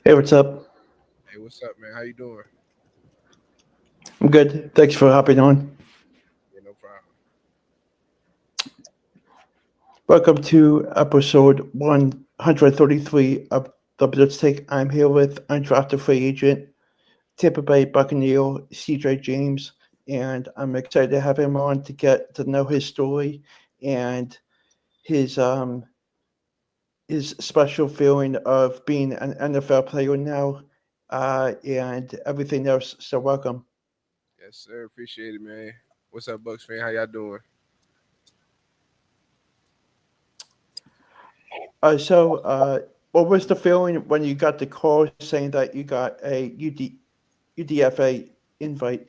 Hey, what's up? Hey, what's up, man? How you doing? I'm good. Thanks for hopping on. Yeah, no problem. Welcome to episode 133 of the Blitz Take. I'm here with undrafted free agent, Tampa Bay Buccaneer, CJ James, and I'm excited to have him on to get to know his story and his um his special feeling of being an NFL player now, and everything else. So welcome. Yes, sir. Appreciate it, man. What's up, Bucks fan? How y'all doing? What was the feeling when you got the call saying that you got a UDFA invite?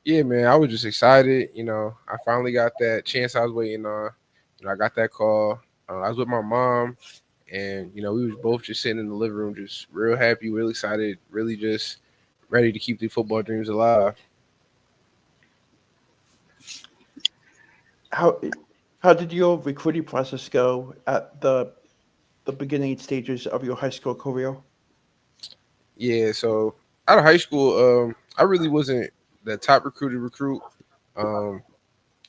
Yeah, man. I was just excited. I finally got that chance I was waiting on. I got that call. I was with my mom, and we was both just sitting in the living room, just real happy, real excited, really just ready to keep the football dreams alive. How how did your recruiting process go at the beginning stages of your high school career? Yeah. So out of high school, I really wasn't the top recruit. Um,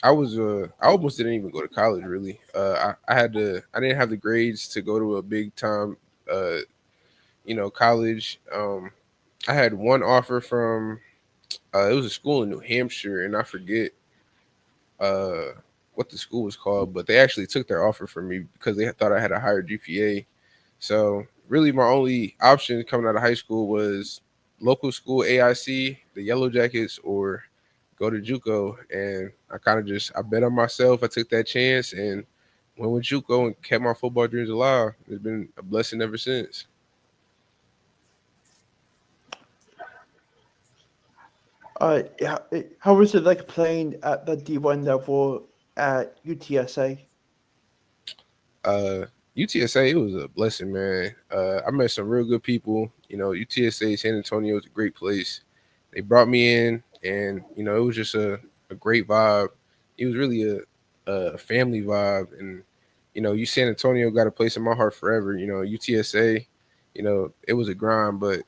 I almost didn't even go to college really. I didn't have the grades to go to a big time uh college. I had one offer from it was a school in New Hampshire, and I forget uh what the school was called, but they actually took their offer from me because they thought I had a higher GPA. So really my only option coming out of high school was local school AIC, the Yellow Jackets, or go to JUCO. And I kind of just I bet on myself. I took that chance and went with JUCO and kept my football dreams alive. It's been a blessing ever since. How was it like playing at the D1 level at UTSA? Uh, UTSA, it was a blessing, man. I met some real good people. UTSA San Antonio is a great place. They brought me in, and it was just a great vibe. It was really a family vibe, and you San Antonio got a place in my heart forever. UTSA, it was a grind, but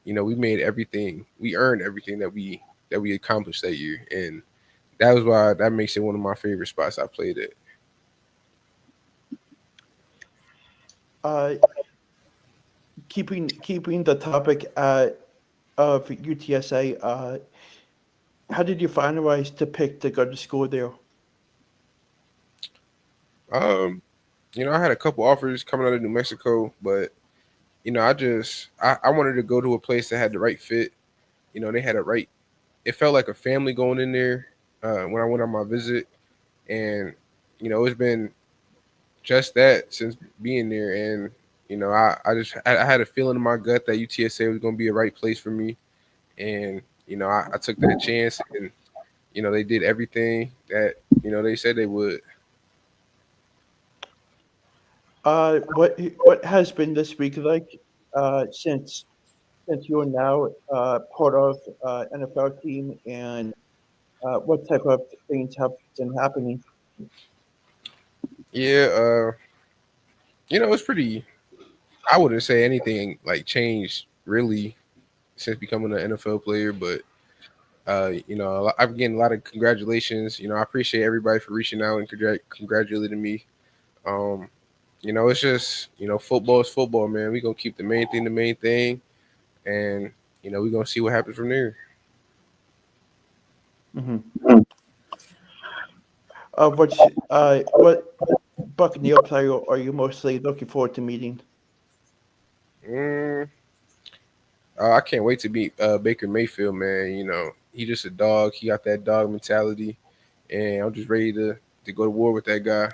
we made everything, we earned everything that we accomplished that year, and that was why that makes it one of my favorite spots I played at. Uh, keeping the topic of UTSA, how did you finalize to pick to go to school there? Um, I had a couple offers coming out of New Mexico, but I wanted to go to a place that had the right fit. They had a right. It felt like a family going in there when I went on my visit, and it's been just that since being there. And I had a feeling in my gut that UTSA was going to be a right place for me, and I took that chance, and they did everything that they said they would. What has been this week like since you are now part of NFL team, and what type of things have been happening? Yeah, it's pretty. I wouldn't say anything like changed really since becoming an NFL player, but I've getting a lot of congratulations. I appreciate everybody for reaching out and congratulating me. Um, it's just football is football, man. We gonna keep the main thing, and we gonna see what happens from there. Hmm. What Buccaneer player are you mostly looking forward to meeting? Mm, I can't wait to meet Baker Mayfield, man. He just a dog. He got that dog mentality, and I'm just ready to go to war with that guy.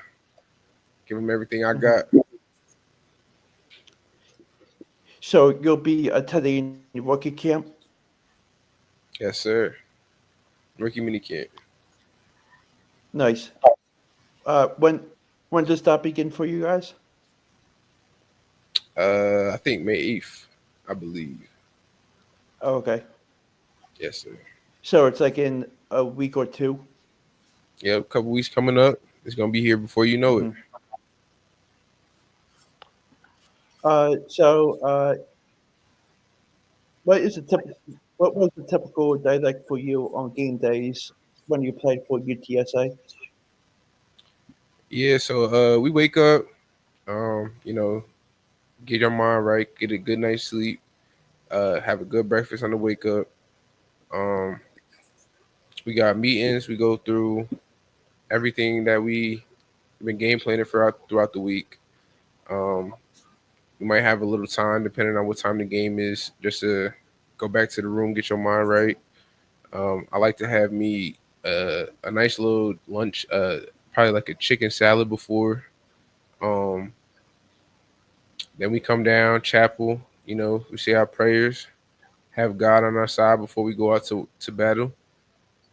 Give him everything I Hmm. got. So you'll be attending rookie camp. Yes, sir. Rookie minicamp. Nice. Uh, when when does that begin for you guys? I think May 8th, I believe. Oh, okay. Yes, sir. So it's like in a week or two. Yep, a couple weeks coming up. It's gonna be here before you know it. Hmm. So What is a what was the typical day like for you on game days when you played for UTSA? Yeah, so we wake up, get your mind right, get a good night's sleep, have a good breakfast on the wake up. Um, we got meetings. We go through everything that we been game planning throughout the week. Um, we might have a little time, depending on what time the game is, just to go back to the room, get your mind right. I like to have me a nice little lunch, probably like a chicken salad before. Um, then we come down, chapel. We say our prayers, have God on our side before we go out to battle.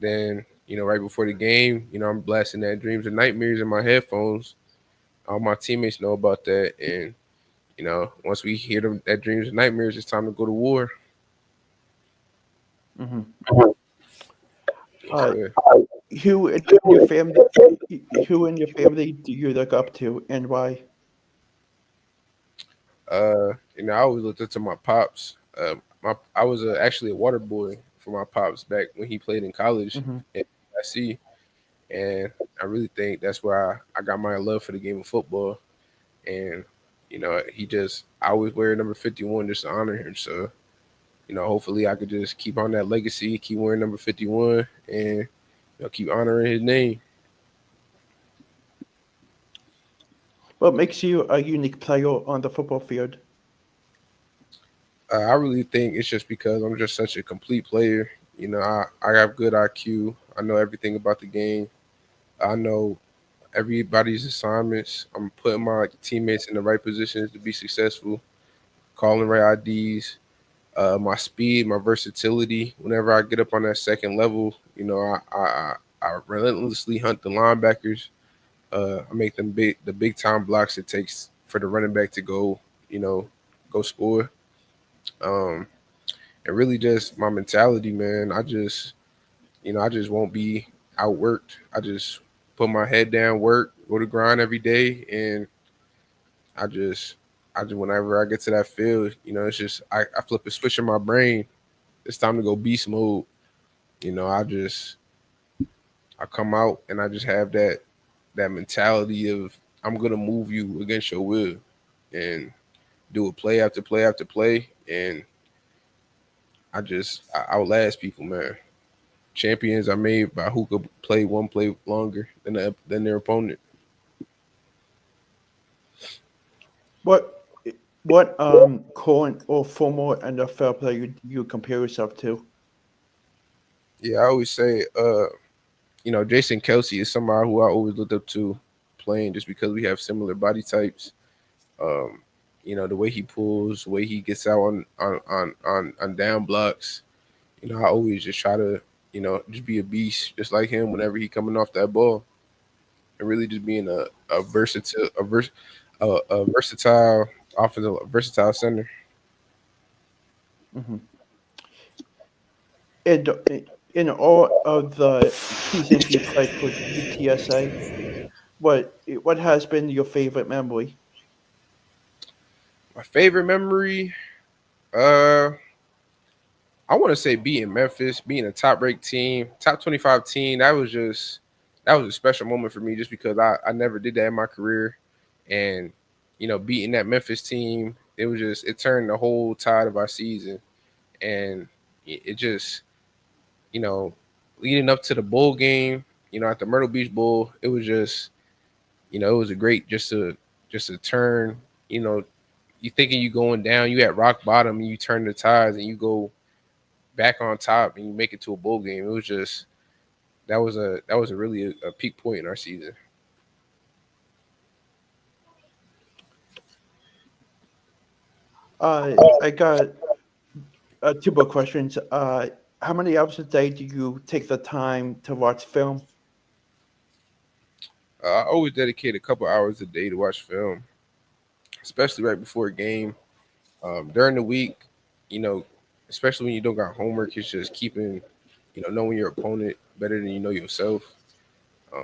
Then, right before the game, I'm blasting that Dreams and Nightmares in my headphones. All my teammates know about that. And, once we hear that Dreams and Nightmares, it's time to go to war. Hmm. Yes, Uh, sir. who in your family, who in your family do you look up to and why? I always looked up to my pops. I was actually a water boy for my pops back when he played in college Hmm. at USC, and I really think that's where I got my love for the game of football. And he just I always wear number 51 just to honor him. So hopefully I could just keep on that legacy, keep wearing number 51, and keep honoring his name. What makes you a unique player on the football field? I really think it's just because I'm just such a complete player. I have good IQ. I know everything about the game. I know everybody's assignments. I'm putting my teammates in the right positions to be successful, calling right IDs, my speed, my versatility. Whenever I get up on that second level, I relentlessly hunt the linebackers. I make the big time blocks it takes for the running back to you know, go score. Um, and really just my mentality, man. I just won't be outworked. I just put my head down, work, go to grind every day, and I just, whenever I get to that field, it's just I flip a switch in my brain. It's time to go beast mode. You know, I just I come out and I just have that mentality of I'm gonna move you against your will, and do it play after play after play, and I outlast people, man. Champions are made by who could play one play longer than their opponent. What what current or former NFL player do you compare yourself to? Yeah, I always say, Jason Kelsey is somebody who I always looked up to playing just because we have similar body types. Um, the way he pulls, the way he gets out on down blocks. I always just try to, just be a beast, just like him whenever he coming off that ball, and really just being a versatile offensive, a versatile center. Hmm. In in all of the seasons you played for UTSA, what has been your favorite memory? My favorite memory, uh, I want to say beating Memphis, being a top ranked team, top 25 team. That was a special moment for me just because I never did that in my career. And, beating that Memphis team, it turned the whole tide of our season. And it just, you know, leading up to the bowl game, at the Myrtle Beach Bowl, it was just, it was a great just to turn, you know, you thinking you going down, you at rock bottom, and you turn the tides and you go back on top and you make it to a bowl game. It was just that was a really a peak point in our season. I got two more questions. How many hours a day do you take the time to watch film? I always dedicate a couple hours a day to watch film, especially right before a game. During the week, you know, especially when you don't got homework, it's just keeping, knowing your opponent better than you know yourself,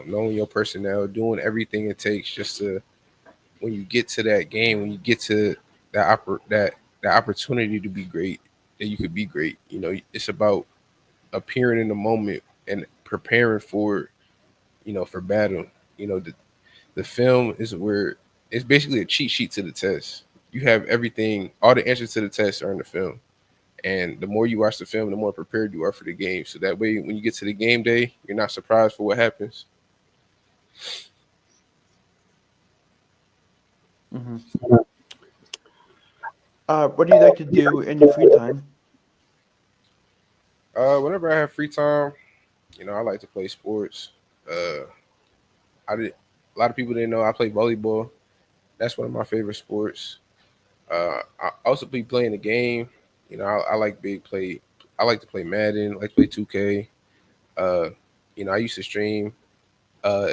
knowing your personnel, doing everything it takes just to when you get to that game, when you get to that that opportunity to be great, then you could be great. You know, it's about appearing in the moment and preparing for, for battle. You know, the film is where it's basically a cheat sheet to the test. You have everything, all the answers to the test are in the film. And the more you watch the film, the more prepared you are for the game. So that way, when you get to the game day, you're not surprised for what happens. Hmm. What do you like to do in your free time? Whenever I have free time, I like to play sports. Uh, I did. A lot of people didn't know I play volleyball. That's one of my favorite sports. I also be playing the game. I like big play. I like to play Madden. I like to play 2K. Uh, I used to stream.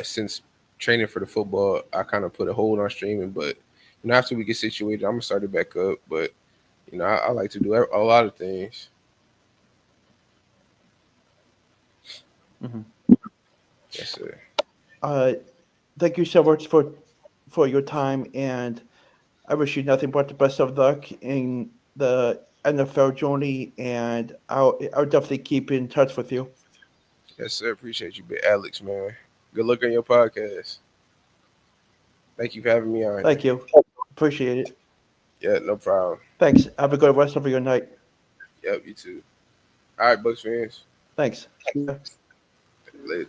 Since training for the football, I kind of put a hold on streaming. But after we get situated, I'm gonna start it back up. But I like to do a lot of things. Hmm. Yes, sir. Uh, Thank you so much for your time, and I wish you nothing but the best of luck in the NFL journey. And I'll definitely keep in touch with you. Yes, sir. Appreciate you, big Alex, man. Good luck on your podcast. Thank you for having me on here. Thank you. Appreciate it. Yeah, no problem. Thanks. Have a good rest of your night. Yep, you too. All right, Bucks fans. Thanks. See ya. Later.